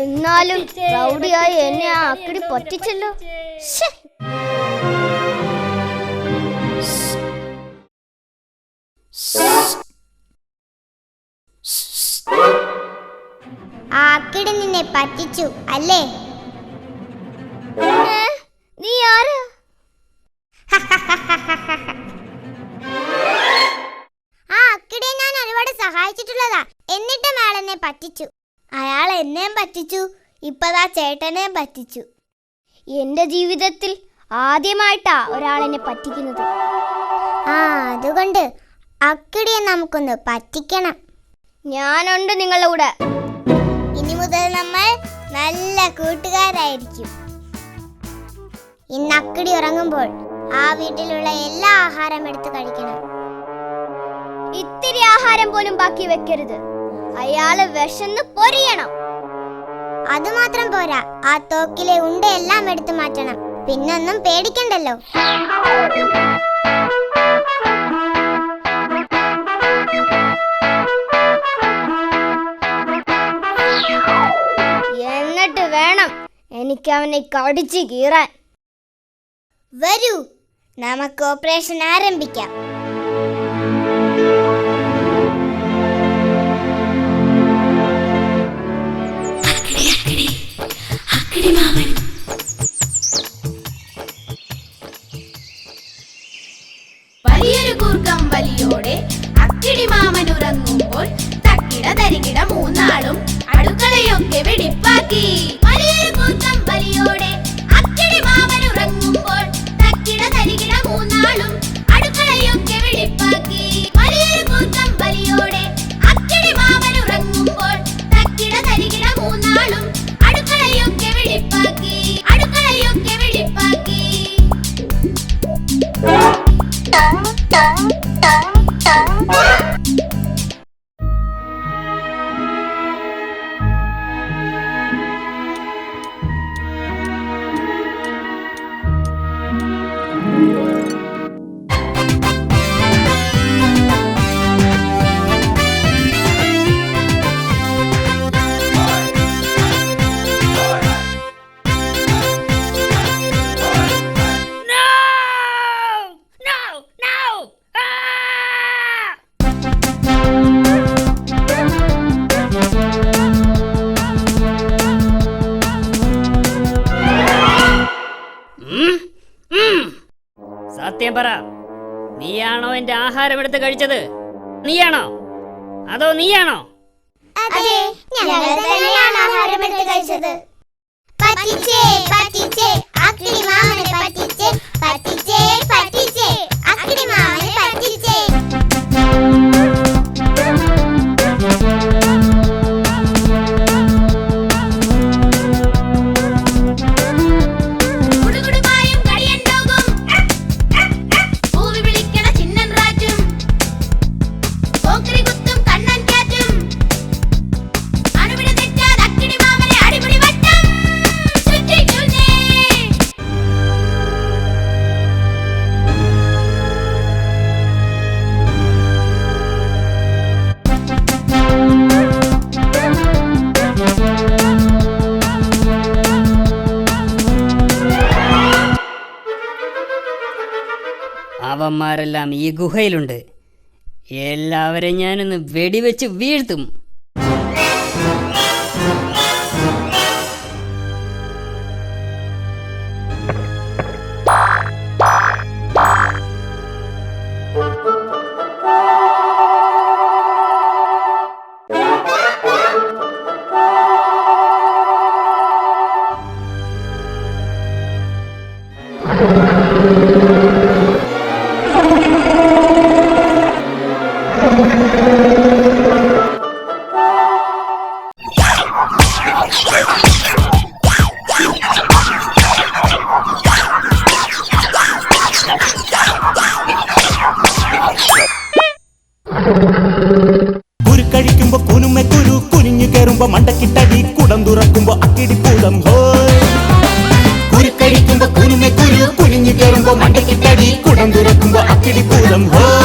എന്നാലും റൗഡിയായി എന്നെ ആ അക്കിടി പറ്റിച്ചല്ലോ. ആ അക്കിടി നിന്നെ പറ്റിച്ചു അല്ലേ? നീ ആരാ? ആ അക്കിടിയെ ഞാൻ ഒരുപാട് സഹായിച്ചിട്ടുള്ളതാ. എന്നിട്ടും അയാൾ എന്നെ പറ്റിച്ചു. അയാൾ എന്നെയും പറ്റിച്ചു, ഇപ്പതാ ചേട്ടനെയും പറ്റിച്ചു. എന്റെ ജീവിതത്തിൽ ആദ്യമായിട്ടാ ഒരാളെന്നെ പറ്റിക്കുന്നത്. ആ അതുകൊണ്ട് അക്കിടിയെ നമുക്കൊന്ന് പറ്റിക്കണം. ഞാനുണ്ട് നിങ്ങളുടെ കൂടെ. ഇനി മുതൽ നമ്മൾ നല്ല കൂട്ടുകാരായിരിക്കും. ഇന്ന് അക്കിടി ഉറങ്ങുമ്പോൾ ആ വീട്ടിലുള്ള എല്ലാ ആഹാരം എടുത്ത് കഴിക്കണം. ഇത്തിരി ആഹാരം പോലും ബാക്കി വെക്കരുത്. അയാള് വിശന്ന് പൊരിയണം. അതുമാത്രം പോരാ, ആ തോക്കിലെ ഉണ്ടയെല്ലാം എടുത്തു മാറ്റണം. പിന്നൊന്നും പേടിക്കണ്ടല്ലോ. എന്നിട്ട് വേണം എനിക്ക് അവനെ കടിച്ചു കീറാൻ. വരൂ, നമുക്ക് ഓപ്പറേഷൻ ആരംഭിക്കാം. വലിയൊരു കൂർക്കം വലിയോടെ അക്കിടി മാമൻ ഉറങ്ങുമ്പോൾ തക്കിട തരികിട മൂന്നാളും അടുക്കളയൊക്കെ വെടിപ്പാക്കി. വലിയൊരു കൂർക്കം വലിയോടെ അക്കിടി മാമൻ ഉറങ്ങുമ്പോൾ തക്കിട തരികിട മൂന്നാളും അടുക്കളയൊക്കെ വെടിപ്പാക്കി. വലിയൊരു കൂർക്കം വലിയോടെ അക്കിടി മാമൻ ഉറങ്ങുമ്പോൾ തക്കിട തരികിട മൂന്നാളും അടുക്കളയൊക്കെ വെടിപ്പാക്കി. അടുക്കളയൊക്കെ വെടിപ്പാക്കി. സത്യം പറ, നീയാണോ എന്റെ ആഹാരം എടുത്ത് കഴിച്ചത്? നീയാണോ അതോ നീയാണോ? അതെ, ഞങ്ങൾ തന്നെയാണ് ആഹാരം എടുത്ത് കഴിച്ചത്. പറ്റിച്ചേ പറ്റിച്ചേ അക്കിടി മാമനെ പറ്റിച്ചേ, പറ്റിച്ചേ പറ്റിച്ചേ അക്കിടി മാമനെ പറ്റിച്ചേ. അവന്മാരെല്ലാം ഈ ഗുഹയിലുണ്ട്. എല്ലാവരെയും ഞാനൊന്ന് വെടിവെച്ച് വീഴ്ത്തും. കുരുക്കഴിക്കുമ്പോ കുനുമെ കുരു കുനിഞ്ഞു കയറുമ്പോ മണ്ടക്കിട്ടടി കുടം തുറക്കുമ്പോ അക്കിടി പൂതം ഹോയ്. കുരുക്കഴിക്കുമ്പോ കുനുമെ കുരു കുനിഞ്ഞു കയറുമ്പോ മണ്ടക്കിട്ടടി കുടം തുറക്കുമ്പോ അക്കിടി പൂതം ഹോയ്.